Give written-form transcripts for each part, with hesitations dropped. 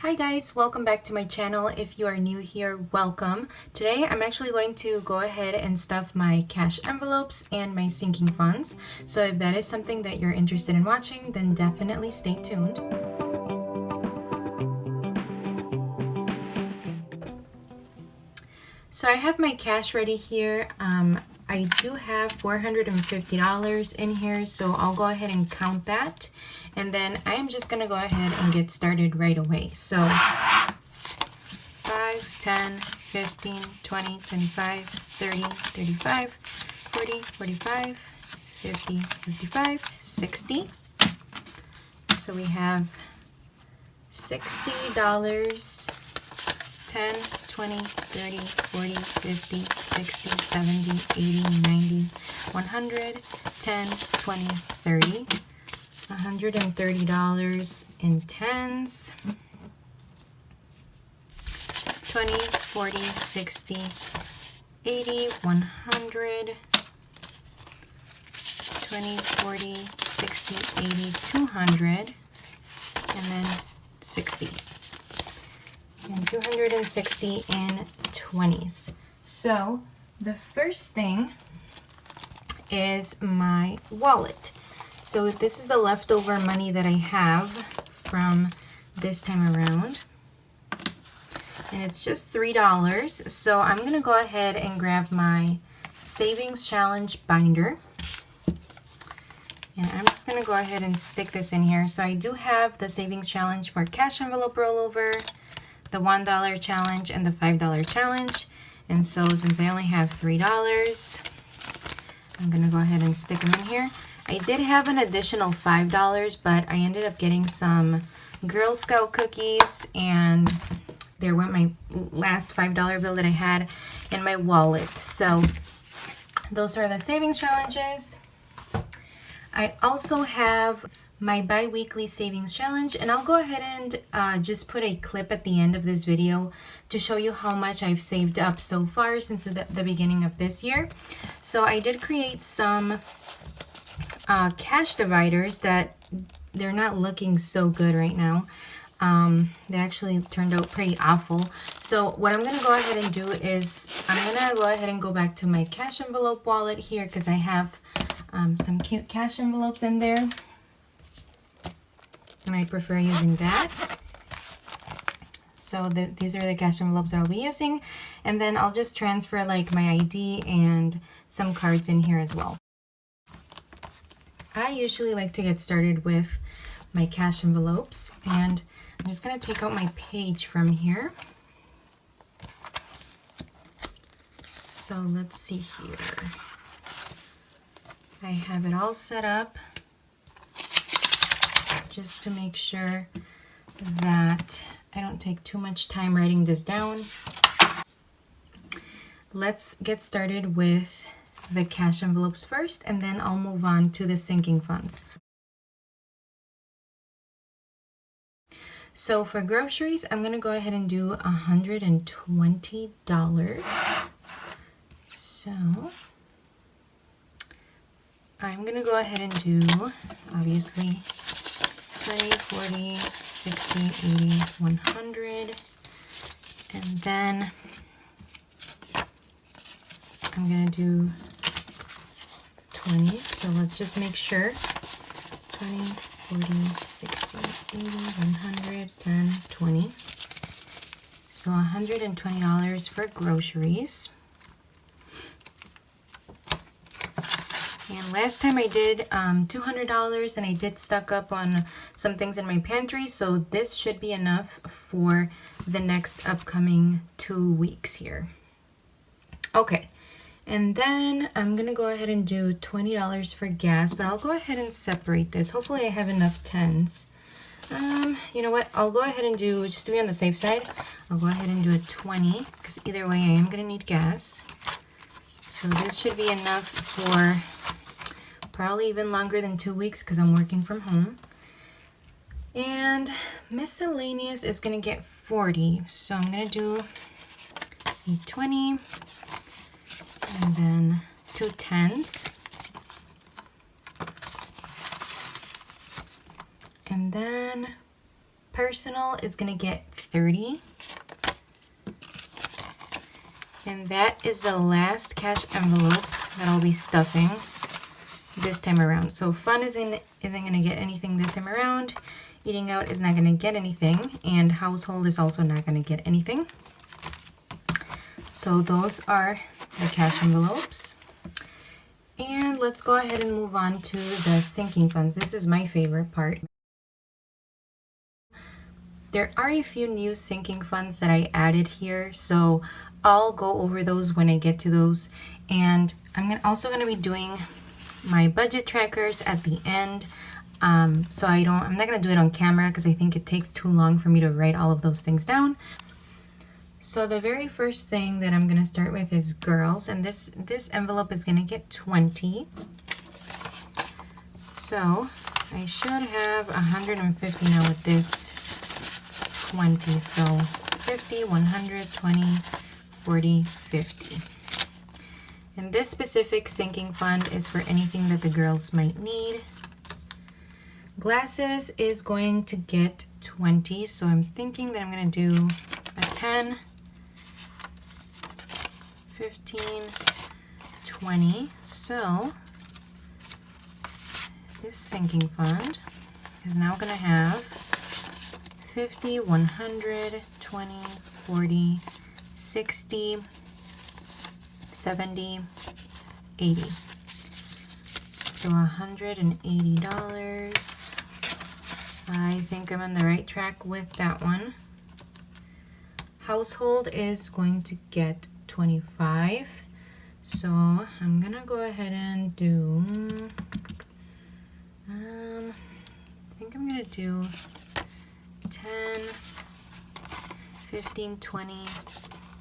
Hi guys, welcome back to my channel. If you are new here, welcome. Today I'm actually going to go ahead and stuff my cash envelopes and my sinking funds. So if that is something that you're interested in watching, then definitely stay tuned. So I have my cash ready here. I do have $450 in here, so I'll go ahead and count that. And then I'm just gonna go ahead and get started right away. So 5, 10, 15, 20, 25, 30, 35, 40, 45, 50, 55, 60. So we have $60, 10, 20, 30, 40, 50, 60, 70, 80, 90, 100, 10, 20, 30, $130 in tens, 20, 40, 60, 80, 100, 20, 40, 60, 80, 200, and then 60. And 260 in 20s. So the first thing is my wallet. So this is the leftover money that I have from this time around. And it's just $3. So I'm gonna go ahead and grab my savings challenge binder. And I'm just gonna go ahead and stick this in here. So I do have the savings challenge for cash envelope rollover, the $1 challenge, and the $5 challenge. And so since I only have $3, I'm gonna go ahead and stick them in here. I did have an additional $5, but I ended up getting some Girl Scout cookies, and there went my last $5 bill that I had in my wallet. So those are the savings challenges. I also have my bi-weekly savings challenge, and I'll go ahead and just put a clip at the end of this video to show you how much I've saved up so far since the beginning of this year. So I did create some cash dividers that they're not looking so good right now. They actually turned out pretty awful. So what I'm gonna go ahead and do is I'm gonna go ahead and go back to my cash envelope wallet here because I have some cute cash envelopes in there. And I prefer using that. So these are the cash envelopes that I'll be using. And then I'll just transfer like my ID and some cards in here as well. I usually like to get started with my cash envelopes, and I'm just gonna take out my page from here. So let's see here. I have it all set up just to make sure that I don't take too much time writing this down. Let's get started with the cash envelopes first, and then I'll move on to the sinking funds. So for groceries, I'm gonna go ahead and do $120. So I'm gonna go ahead and do, obviously, 20, 40, 60, 80, 100, and then I'm gonna do 20, so let's just make sure. 20, 40, 60, 80, 100, 10, 20. So $120 for groceries. And last time I did $200, and I did stock up on some things in my pantry, so this should be enough for the next upcoming 2 weeks here. Okay, and then I'm gonna go ahead and do $20 for gas, but I'll go ahead and separate this. Hopefully I have enough tens. You know what, I'll go ahead and do, just to be on the safe side, I'll go ahead and do a 20, because either way I am gonna need gas. So this should be enough for probably even longer than 2 weeks because I'm working from home. And miscellaneous is gonna get 40. So I'm gonna do a 20 and then 2 tens. And then Personal is gonna get 30. And that is the last cash envelope that I'll be stuffing this time around. So fun isn't gonna get anything this time around. Eating out is not gonna get anything, and household is also not gonna get anything. So those are the cash envelopes. And let's go ahead and move on to the sinking funds. This is my favorite part. There are a few new sinking funds that I added here, so I'll go over those when I get to those. And I'm also gonna be doing my budget trackers at the end. So I'm not gonna do it on camera because I think it takes too long for me to write all of those things down. So the very first thing that I'm gonna start with is girls, and this envelope is gonna get 20. So I should have 150 now with this 20. So 50, 100, 20, 40, 50. And this specific sinking fund is for anything that the girls might need. Glasses is going to get 20, so I'm thinking that I'm gonna do a 10, 15, 20. So this sinking fund is now gonna have 50, 100, 20, 40, 60, 70, 80. So $180. I think I'm on the right track with that one. Household is going to get 25. So I'm gonna go ahead and do, I think I'm gonna do 10, 15, 20,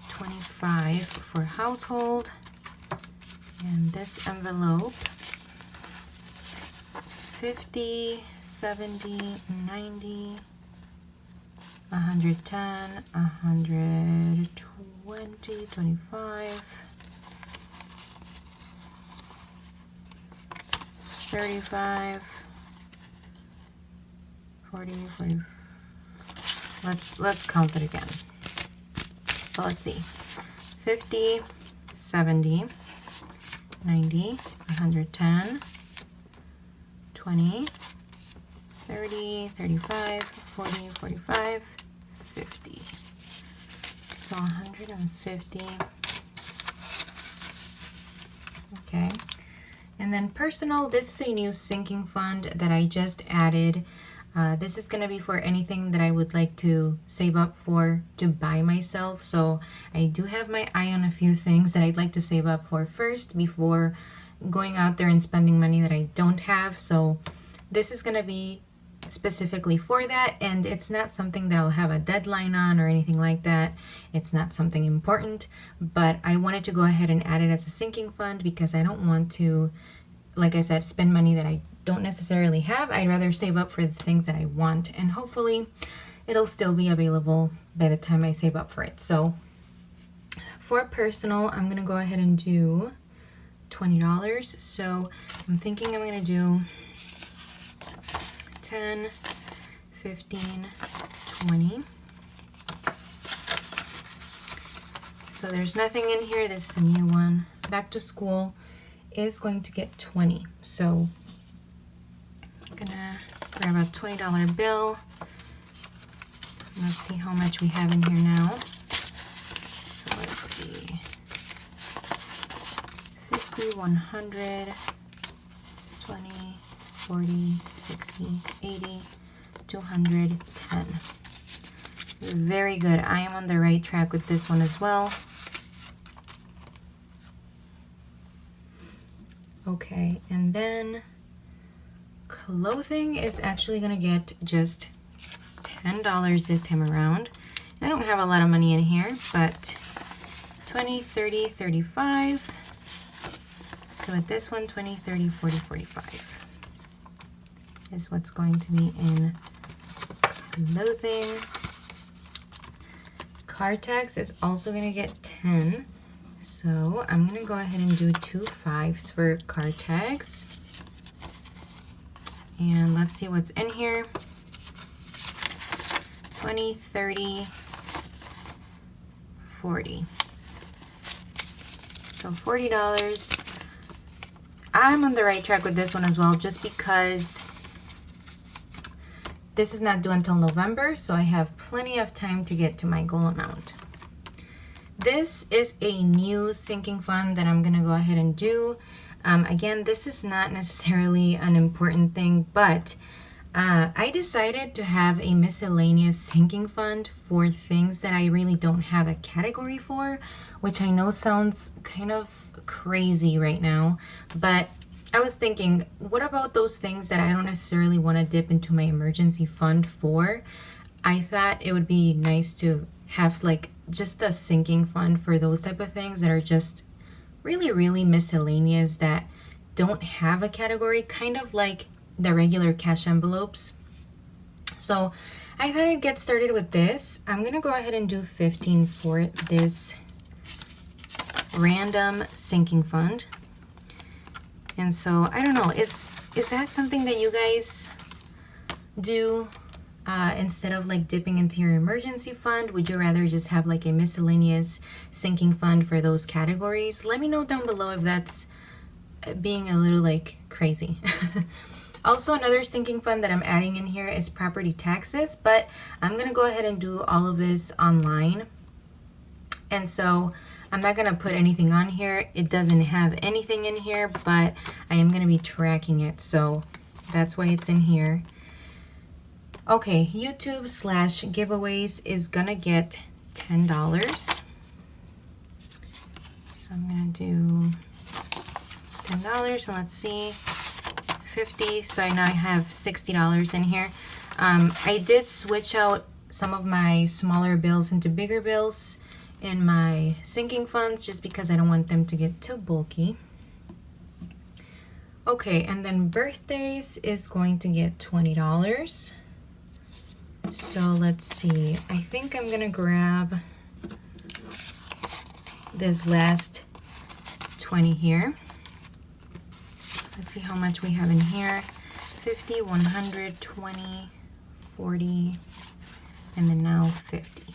25 for household. And this envelope, 50, 70, 90, 110, 120, 25, 35, 40, 40. Let's count it again. So let's see. 50, 70, 90, 110, 20, 30, 35, 40, 45, 50. So 150. Okay. And then personal, this is a new sinking fund that I just added. This is going to be for anything that I would like to save up for to buy myself. So I do have my eye on a few things that I'd like to save up for first before going out there and spending money that I don't have. So this is going to be specifically for that, and it's not something that I'll have a deadline on or anything like that. It's not something important, but I wanted to go ahead and add it as a sinking fund because I don't want to, like I said, spend money that I don't necessarily have. I'd rather save up for the things that I want, and hopefully it'll still be available by the time I save up for it. So for personal, I'm gonna go ahead and do $20. So I'm thinking I'm gonna do 10, 15, 20. So there's nothing in here. This is a new one. Back to school is going to get 20. So I'm gonna grab a $20 bill. Let's see how much we have in here now. So let's see. 50, 100, 20, 40, 60, 80, 210. Very good. I am on the right track with this one as well. Okay, and then clothing is actually gonna get just $10 this time around. I don't have a lot of money in here, but 20, 30, 35. So with this one, 20, 30, 40, 45 is what's going to be in clothing. Car tax is also gonna get 10. So I'm gonna go ahead and do 2 5s for car tags. And let's see what's in here. 20, 30, 40. So $40. I'm on the right track with this one as well, just because this is not due until November, so I have plenty of time to get to my goal amount. This is a new sinking fund that I'm gonna go ahead and do. Again, this is not necessarily an important thing, but I decided to have a miscellaneous sinking fund for things that I really don't have a category for, which I know sounds kind of crazy right now, but I was thinking, what about those things that I don't necessarily want to dip into my emergency fund for? I thought it would be nice to have like just a sinking fund for those type of things that are just really, really miscellaneous, that don't have a category, kind of like the regular cash envelopes. So I thought I'd get started with this. I'm gonna go ahead and do 15 for this random sinking fund. And so I don't know, is that something that you guys do? Instead of like dipping into your emergency fund, would you rather just have like a miscellaneous sinking fund for those categories? Let me know down below if that's being a little like crazy. Also, another sinking fund that I'm adding in here is property taxes, but I'm gonna go ahead and do all of this online. And so I'm not gonna put anything on here. It doesn't have anything in here, but I am gonna be tracking it, so that's why it's in here. Okay, YouTube / giveaways is gonna get $10. So I'm gonna do $10, and let's see, 50. So I now have $60 in here. I did switch out some of my smaller bills into bigger bills in my sinking funds, just because I don't want them to get too bulky. Okay, and then birthdays is going to get $20. So let's see, I think I'm gonna grab this last 20 here. Let's see how much we have in here. 50, 100, 20, 40, and then now 50.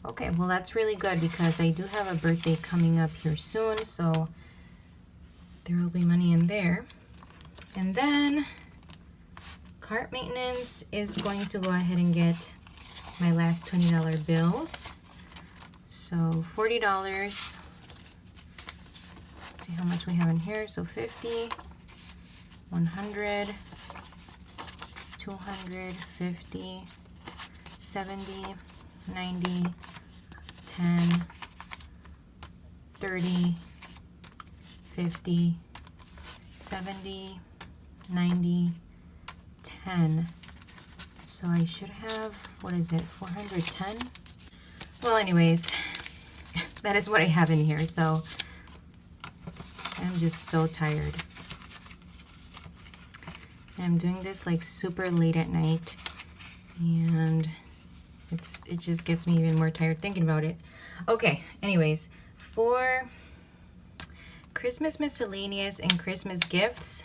Okay, well that's really good because I do have a birthday coming up here soon, so there will be money in there. And then cart maintenance is going to go ahead and get my last $20 bills. So $40. Let's see how much we have in here. So 50, 100, 200, 50, 70, 90, 10, 30, 50, 70, 90, 10. So I should have, what is it, 410? Well, anyways, that is what I have in here. So I'm just so tired. I'm doing this like super late at night, and it just gets me even more tired thinking about it. Okay, anyways, for Christmas miscellaneous and Christmas gifts,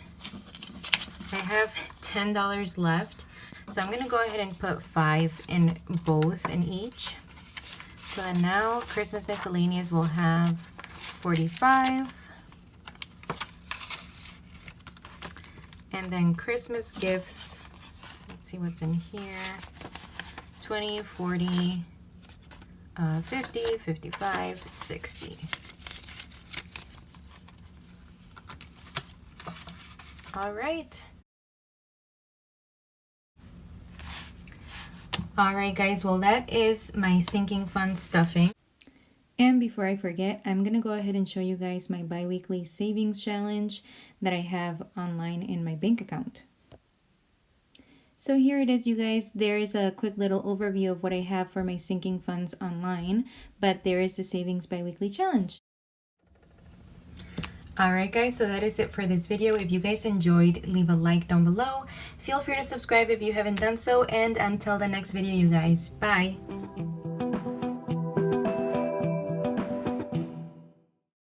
I have $10 left. So I'm gonna go ahead and put 5 in both, in each. So then now Christmas miscellaneous will have 45. And then Christmas gifts, let's see what's in here. 20, 40, 50, 55, 60. All right. All right, guys, well, that is my sinking fund stuffing. And before I forget, I'm gonna go ahead and show you guys my bi-weekly savings challenge that I have online in my bank account. So here it is, you guys. There is a quick little overview of what I have for my sinking funds online, but there is the savings bi-weekly challenge. Alright guys, so that is it for this video. If you guys enjoyed, leave a like down below. Feel free to subscribe if you haven't done so, and until the next video, you guys, bye!